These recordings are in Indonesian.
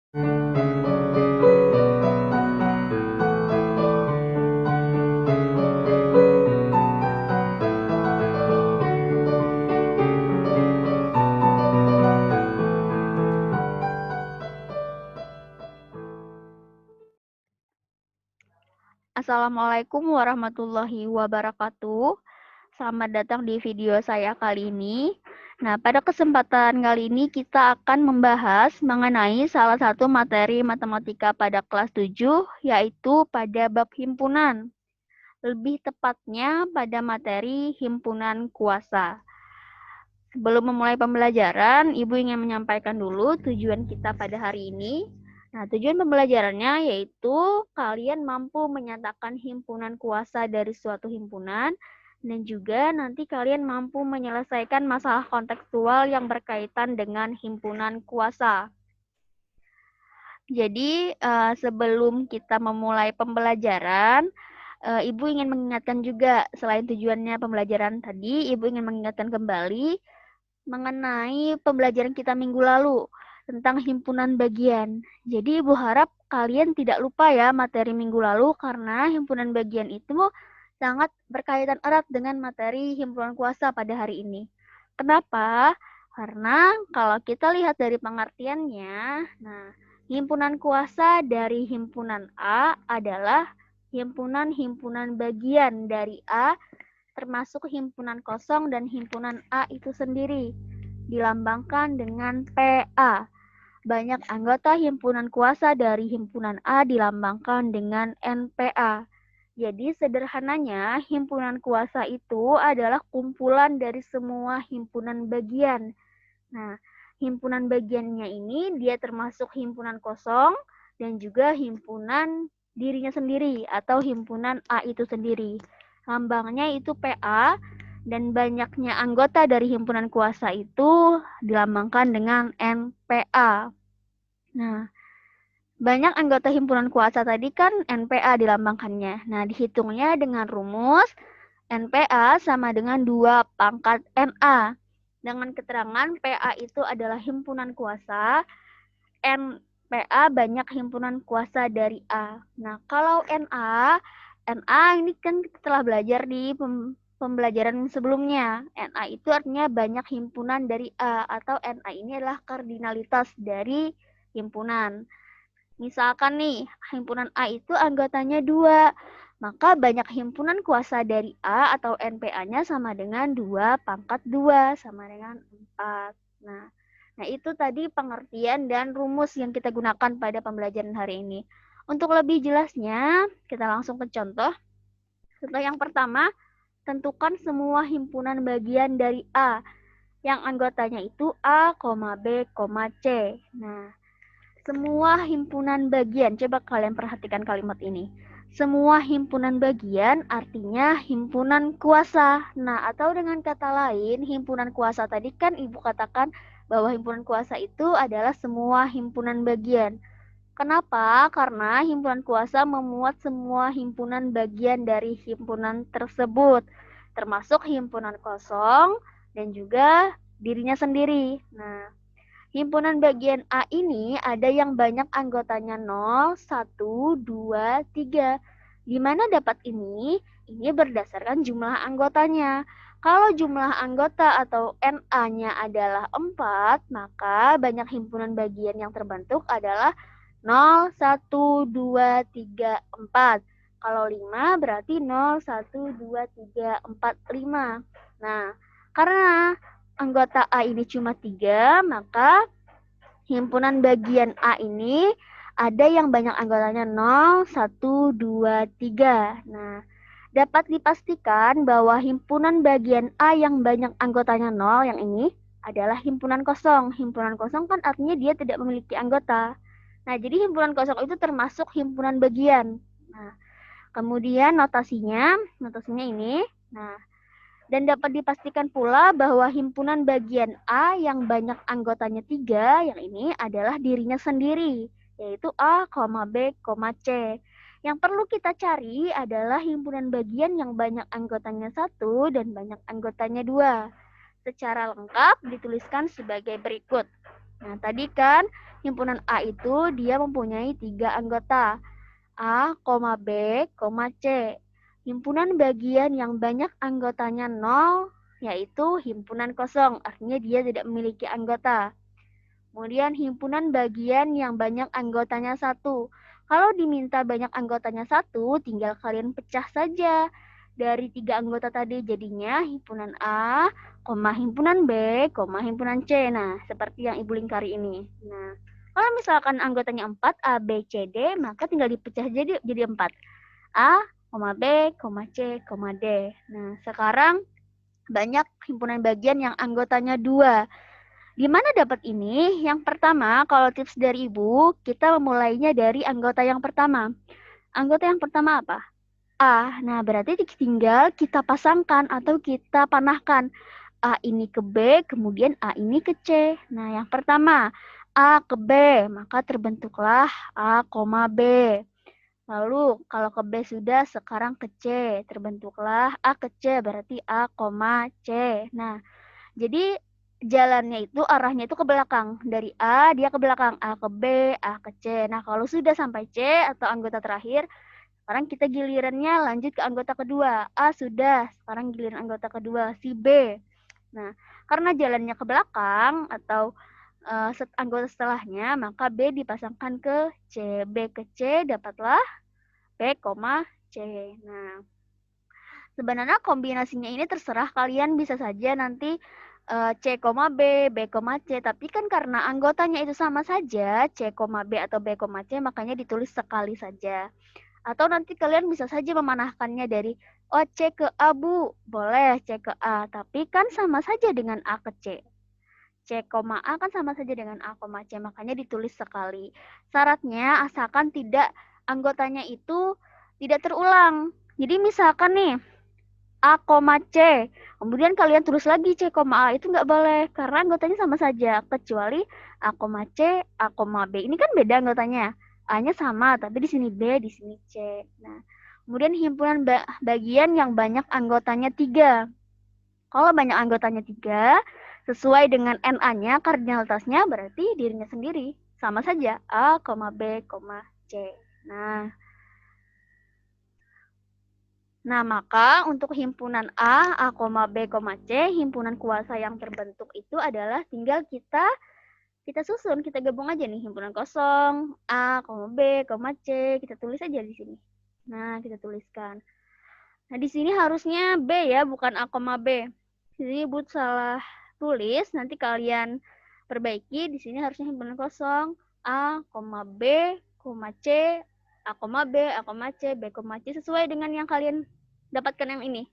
Assalamualaikum warahmatullahi wabarakatuh. Selamat datang di video saya kali ini. Nah, pada kesempatan kali ini kita akan membahas mengenai salah satu materi matematika pada kelas 7, yaitu pada bab himpunan. Lebih tepatnya pada materi himpunan kuasa. Sebelum memulai pembelajaran, Ibu ingin menyampaikan dulu tujuan kita pada hari ini. Nah, tujuan pembelajarannya yaitu kalian mampu menyatakan himpunan kuasa dari suatu himpunan dan juga nanti kalian mampu menyelesaikan masalah kontekstual yang berkaitan dengan himpunan kuasa. Jadi, sebelum kita memulai pembelajaran, Ibu ingin mengingatkan juga, selain tujuannya pembelajaran tadi, Ibu ingin mengingatkan kembali mengenai pembelajaran kita minggu lalu tentang himpunan bagian. Jadi Ibu harap kalian tidak lupa ya materi minggu lalu karena himpunan bagian itu sangat berkaitan erat dengan materi himpunan kuasa pada hari ini. Kenapa? Karena kalau kita lihat dari pengertiannya, nah, himpunan kuasa dari himpunan A adalah himpunan-himpunan bagian dari A termasuk himpunan kosong dan himpunan A itu sendiri, dilambangkan dengan PA. Banyak anggota himpunan kuasa dari himpunan A dilambangkan dengan NPA. Jadi sederhananya, himpunan kuasa itu adalah kumpulan dari semua himpunan bagian. Nah, himpunan bagiannya ini dia termasuk himpunan kosong dan juga himpunan dirinya sendiri atau himpunan A itu sendiri. Lambangnya itu PA dan banyaknya anggota dari himpunan kuasa itu dilambangkan dengan NPA. Nah, banyak anggota himpunan kuasa tadi kan NPA dilambangkannya. Nah, dihitungnya dengan rumus NPA sama dengan 2 pangkat NA. Dengan keterangan PA itu adalah himpunan kuasa, NPA banyak himpunan kuasa dari A. Nah, kalau NA ini kan kita telah belajar di pembelajaran sebelumnya. NA itu artinya banyak himpunan dari A, atau NA ini adalah kardinalitas dari himpunan. Misalkan nih, himpunan A itu anggotanya 2, maka banyak himpunan kuasa dari A atau NPA-nya sama dengan 2 pangkat 2, sama dengan 4. Nah, itu tadi pengertian dan rumus yang kita gunakan pada pembelajaran hari ini. Untuk lebih jelasnya, kita langsung ke contoh. Contoh yang pertama, tentukan semua himpunan bagian dari A, yang anggotanya itu A, B, C. Nah, semua himpunan bagian, coba kalian perhatikan kalimat ini. Semua himpunan bagian artinya himpunan kuasa. Nah, atau dengan kata lain, himpunan kuasa tadi kan Ibu katakan bahwa himpunan kuasa itu adalah semua himpunan bagian. Kenapa? Karena himpunan kuasa memuat semua himpunan bagian dari himpunan tersebut, termasuk himpunan kosong dan juga dirinya sendiri. Nah, himpunan bagian A ini ada yang banyak anggotanya 0, 1, 2, 3. Di mana dapat ini? Ini berdasarkan jumlah anggotanya. Kalau jumlah anggota atau NA-nya adalah 4, maka banyak himpunan bagian yang terbentuk adalah 0, 1, 2, 3, 4. Kalau 5 berarti 0, 1, 2, 3, 4, 5. Nah, karena anggota A ini cuma 3, maka himpunan bagian A ini ada yang banyak anggotanya 0, 1, 2, 3. Nah, dapat dipastikan bahwa himpunan bagian A yang banyak anggotanya 0 yang ini adalah himpunan kosong. Himpunan kosong kan artinya dia tidak memiliki anggota. Nah, jadi himpunan kosong itu termasuk himpunan bagian. Nah, kemudian notasinya ini. Nah, dan dapat dipastikan pula bahwa himpunan bagian A yang banyak anggotanya 3, yang ini adalah dirinya sendiri, yaitu A, B, C. Yang perlu kita cari adalah himpunan bagian yang banyak anggotanya 1 dan banyak anggotanya 2. Secara lengkap dituliskan sebagai berikut. Nah, tadi kan himpunan A itu dia mempunyai 3 anggota, A, B, C. Himpunan bagian yang banyak anggotanya 0, yaitu himpunan kosong, artinya dia tidak memiliki anggota. Kemudian himpunan bagian yang banyak anggotanya 1. Kalau diminta banyak anggotanya 1, tinggal kalian pecah saja. Dari 3 anggota tadi jadinya himpunan A, himpunan B, himpunan C. Nah, seperti yang Ibu lingkari ini. Nah, kalau misalkan anggotanya 4, A, B, C, D, maka tinggal dipecah jadi 4. A, B, C, D. Nah, sekarang banyak himpunan bagian yang anggotanya 2. Di mana dapat ini? Yang pertama, kalau tips dari Ibu, kita memulainya dari anggota yang pertama. Anggota yang pertama apa? A. Nah, berarti tinggal kita pasangkan atau kita panahkan. A ini ke B, kemudian A ini ke C. Nah, yang pertama, A ke B, maka terbentuklah A, B. Lalu kalau ke B sudah, sekarang ke C. Terbentuklah A ke C, berarti A, C. Nah, jadi jalannya itu arahnya itu ke belakang. Dari A dia ke belakang, A ke B, A ke C. Nah, kalau sudah sampai C atau anggota terakhir, sekarang kita gilirannya lanjut ke anggota kedua. A sudah, sekarang giliran anggota kedua, si B. Nah, karena jalannya ke belakang atau anggota setelahnya, maka B dipasangkan ke C. B ke C, dapatlah B, C. Nah, sebenarnya kombinasinya ini terserah kalian, bisa saja nanti C, B, B, C. Tapi kan karena anggotanya itu sama saja, C, B atau B, C, makanya ditulis sekali saja. Atau nanti kalian bisa saja memanahkannya dari C ke A, Bu. Boleh C ke A, tapi kan sama saja dengan A ke C. C, A kan sama saja dengan A, C, makanya ditulis sekali. Syaratnya asalkan tidak anggotanya itu tidak terulang. Jadi misalkan nih, A, C. Kemudian kalian tulis lagi C, A. Itu nggak boleh, karena anggotanya sama saja. Kecuali A, C, A, B. Ini kan beda anggotanya. A-nya sama, tapi di sini B, di sini C. Nah, kemudian himpunan bagian yang banyak anggotanya 3. Kalau banyak anggotanya 3, sesuai dengan NA-nya, kardinalitasnya berarti dirinya sendiri. Sama saja, A, B, C. Nah, maka untuk himpunan A, B, C, himpunan kuasa yang terbentuk itu adalah tinggal kita susun, kita gabung aja nih himpunan kosong, A, B, C, kita tulis aja di sini. Nah, kita tuliskan. Nah, di sini harusnya B ya, bukan A, B. Jadi Ibu salah tulis, nanti kalian perbaiki. Di sini harusnya himpunan kosong, A, B, C, A, B, C, B, C, sesuai dengan yang kalian dapatkan yang ini.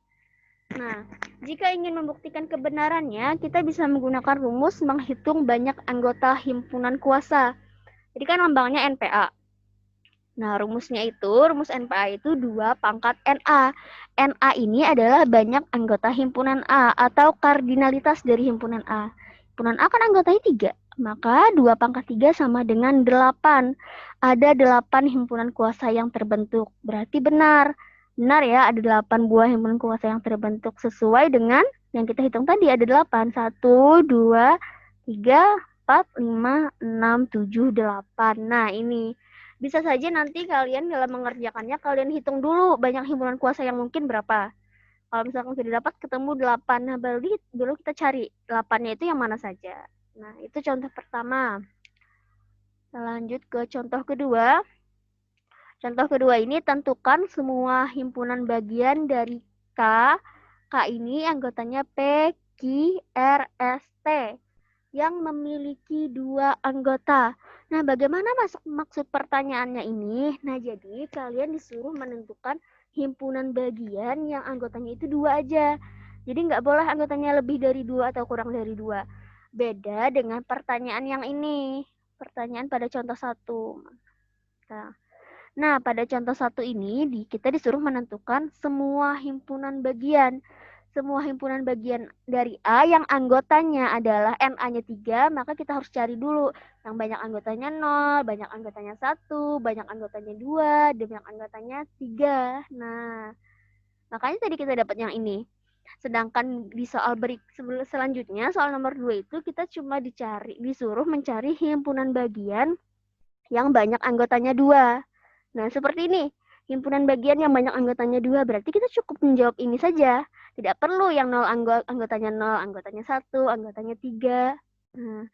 Nah, jika ingin membuktikan kebenarannya, kita bisa menggunakan rumus menghitung banyak anggota himpunan kuasa. Jadi kan lambangnya NPA. Nah, rumus NPA itu 2 pangkat NA. NA ini adalah banyak anggota himpunan A atau kardinalitas dari himpunan A. Himpunan A kan anggotanya 3, maka 2 pangkat 3 sama dengan 8. Ada 8 himpunan kuasa yang terbentuk. Berarti benar ya, ada 8 buah himpunan kuasa yang terbentuk sesuai dengan yang kita hitung tadi, ada 8. 1, 2, 3, 4, 5, 6, 7, 8. Nah, ini bisa saja nanti kalian dalam mengerjakannya, kalian hitung dulu banyak himpunan kuasa yang mungkin berapa. Kalau misalkan sudah dapat ketemu 8, nah baru kita cari 8-nya itu yang mana saja. Nah, itu contoh pertama. Kita lanjut ke contoh kedua. Contoh kedua ini, tentukan semua himpunan bagian dari K. K ini anggotanya P, Q, R, S, T yang memiliki 2 anggota. Nah, bagaimana maksud pertanyaannya ini? Nah, jadi kalian disuruh menentukan himpunan bagian yang anggotanya itu 2 aja. Jadi nggak boleh anggotanya lebih dari 2 atau kurang dari 2. Beda dengan pertanyaan yang ini. Pertanyaan pada contoh 1. Nah, pada contoh 1 ini kita disuruh menentukan semua himpunan bagian. Semua himpunan bagian dari A yang anggotanya adalah NA-nya 3, maka kita harus cari dulu yang banyak anggotanya 0, banyak anggotanya 1, banyak anggotanya 2, dan banyak anggotanya 3. Nah, makanya tadi kita dapat yang ini. Sedangkan di soal selanjutnya, soal nomor 2 itu kita cuma disuruh mencari himpunan bagian yang banyak anggotanya 2. Nah, seperti ini. Himpunan bagian yang banyak anggotanya 2, berarti kita cukup menjawab ini saja. Tidak perlu yang anggotanya 0, anggotanya 1, anggotanya 3. Nah,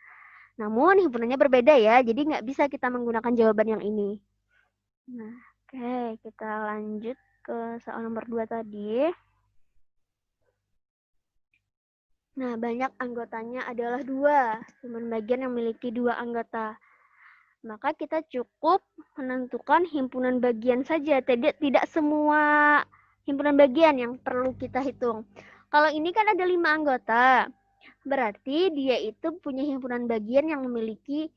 namun himpunannya berbeda ya, jadi nggak bisa kita menggunakan jawaban yang ini. Nah, oke, kita lanjut ke soal nomor 2 tadi. Nah, banyak anggotanya adalah 2. Himpunan bagian yang memiliki 2 anggota. Maka kita cukup menentukan himpunan bagian saja. Tidak semua himpunan bagian yang perlu kita hitung. Kalau ini kan ada 5 anggota. Berarti dia itu punya himpunan bagian yang memiliki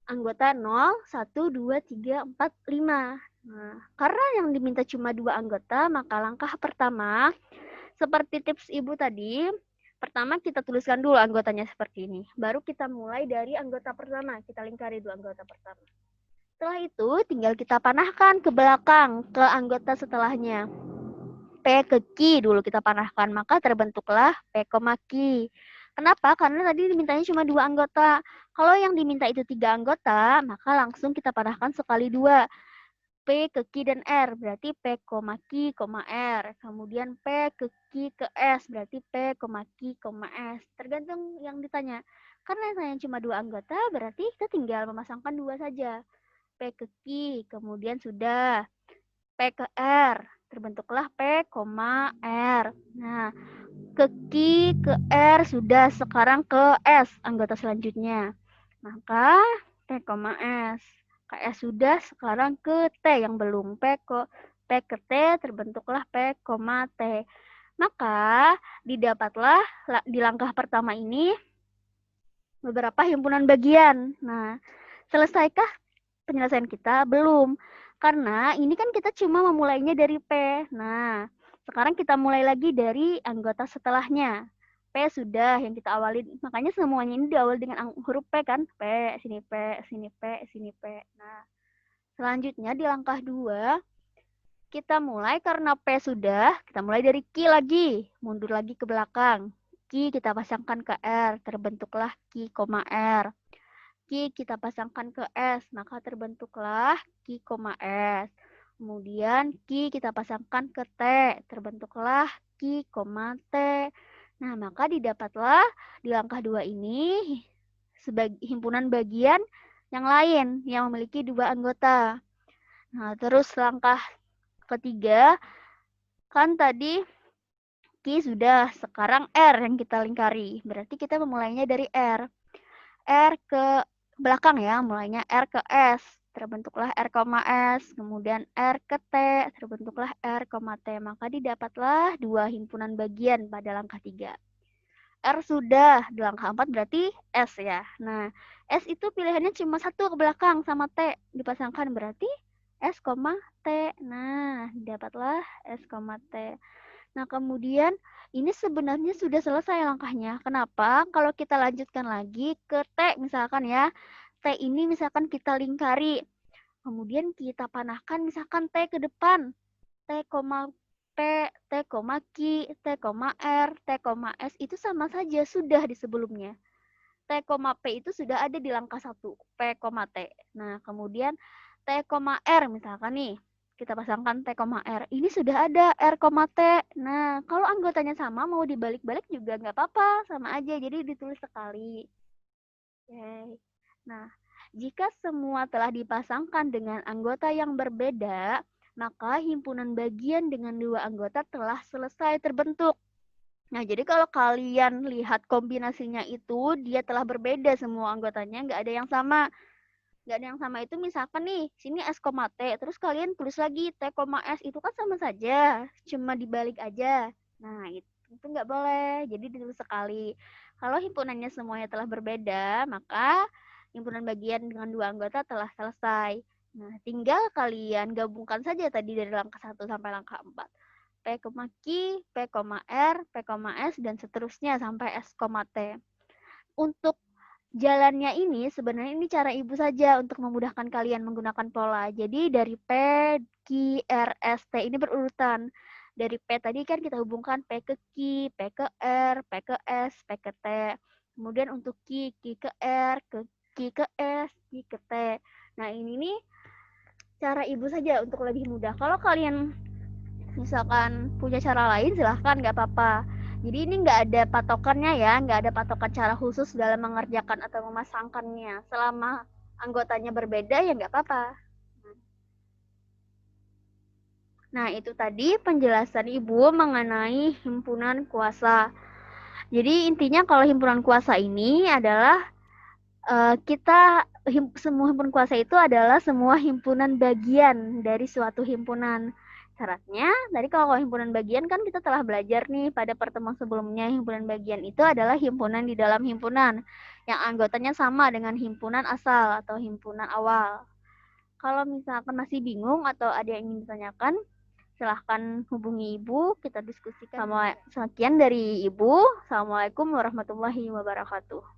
anggota 0, 1, 2, 3, 4, 5. Nah, karena yang diminta cuma 2 anggota, maka langkah pertama, seperti tips Ibu tadi, pertama kita tuliskan dulu anggotanya seperti ini. Baru kita mulai dari anggota pertama. Kita lingkari dulu anggota pertama. Setelah itu tinggal kita panahkan ke belakang, ke anggota setelahnya. P ke Q dulu kita panahkan, maka terbentuklah P, Q. Kenapa? Karena tadi dimintanya cuma 2 anggota. Kalau yang diminta itu 3 anggota, maka langsung kita panahkan sekali 2. P ke Q dan R, berarti P, Q, R. Kemudian P ke Q ke S, berarti P, Q, S. Tergantung yang ditanya. Karena saya cuma 2 anggota, berarti kita tinggal memasangkan 2 saja. P ke Q, kemudian sudah P ke R, terbentuklah P, R. Nah, ke Q, ke R sudah, sekarang ke S, anggota selanjutnya. Maka P, S. Ke S sudah, sekarang ke T yang belum. P ke T, terbentuklah P, T. Maka didapatlah di langkah pertama ini beberapa himpunan bagian. Nah, selesaikah penyelesaian kita? Belum. Karena ini kan kita cuma memulainya dari P. Nah, sekarang kita mulai lagi dari anggota setelahnya. P sudah yang kita awali. Makanya semuanya ini diawali dengan huruf P kan? P, sini P, sini P, sini P. Nah, selanjutnya di langkah 2, kita mulai karena P sudah, kita mulai dari Q lagi. Mundur lagi ke belakang. Q kita pasangkan ke R, terbentuklah Q, R. Q kita pasangkan ke S, maka terbentuklah Q, S. Kemudian Q kita pasangkan ke T, terbentuklah Q, T. Nah, maka didapatlah di langkah 2 ini sebagai himpunan bagian yang lain yang memiliki 2 anggota. Nah, terus langkah ketiga, kan tadi Q sudah, sekarang R yang kita lingkari. Berarti kita memulainya dari R. R ke belakang ya, mulainya R ke S, terbentuklah R, S, kemudian R ke T, terbentuklah R, T, maka didapatlah 2 himpunan bagian pada langkah 3. R sudah, di langkah 4 berarti S ya. Nah, S itu pilihannya cuma 1 ke belakang sama T, dipasangkan berarti S, T. Nah, didapatlah S, T. Nah, kemudian ini sebenarnya sudah selesai langkahnya. Kenapa? Kalau kita lanjutkan lagi ke T misalkan ya. T ini misalkan kita lingkari. Kemudian kita panahkan misalkan T ke depan. T, P, T, Q, T, R, T, S itu sama saja sudah di sebelumnya. T, P itu sudah ada di langkah 1. P, T. Nah, kemudian T, R misalkan nih. Kita pasangkan T, R. Ini sudah ada R, T. Nah, kalau anggotanya sama, mau dibalik-balik juga nggak apa-apa. Sama aja, jadi ditulis sekali. Oke. Nah, jika semua telah dipasangkan dengan anggota yang berbeda, maka himpunan bagian dengan 2 anggota telah selesai terbentuk. Nah, jadi kalau kalian lihat kombinasinya itu, dia telah berbeda semua anggotanya, nggak ada yang sama. Nggak ada yang sama itu misalkan nih, sini S, T, terus kalian tulis lagi T, S, itu kan sama saja, cuma dibalik aja. Nah, itu nggak boleh, jadi ditulis sekali. Kalau himpunannya semuanya telah berbeda, maka himpunan bagian dengan 2 anggota telah selesai. Nah, tinggal kalian gabungkan saja tadi dari langkah 1 sampai langkah 4. P, Q, P, R, P, S, dan seterusnya sampai S, T. Untuk jalannya ini sebenarnya ini cara Ibu saja untuk memudahkan kalian menggunakan pola. Jadi dari P, Q, R, S, T ini berurutan. Dari P tadi kan kita hubungkan P ke Q, P ke R, P ke S, P ke T. Kemudian untuk Q ke R, Q ke S, Q ke T. Nah, ini nih cara ibu saja untuk lebih mudah. Kalau kalian misalkan punya cara lain, silahkan, nggak apa-apa. Jadi ini nggak ada patokannya ya, nggak ada patokan cara khusus dalam mengerjakan atau memasangkannya. Selama anggotanya berbeda ya nggak apa-apa. Nah, itu tadi penjelasan Ibu mengenai himpunan kuasa. Jadi intinya kalau himpunan kuasa ini adalah semua himpunan kuasa itu adalah semua himpunan bagian dari suatu himpunan. Syaratnya, tadi kalau himpunan bagian kan kita telah belajar nih pada pertemuan sebelumnya, himpunan bagian itu adalah himpunan di dalam himpunan yang anggotanya sama dengan himpunan asal atau himpunan awal. Kalau misalkan masih bingung atau ada yang ingin ditanyakan, silahkan hubungi Ibu, kita diskusikan. Sekian dari Ibu. Assalamualaikum warahmatullahi wabarakatuh.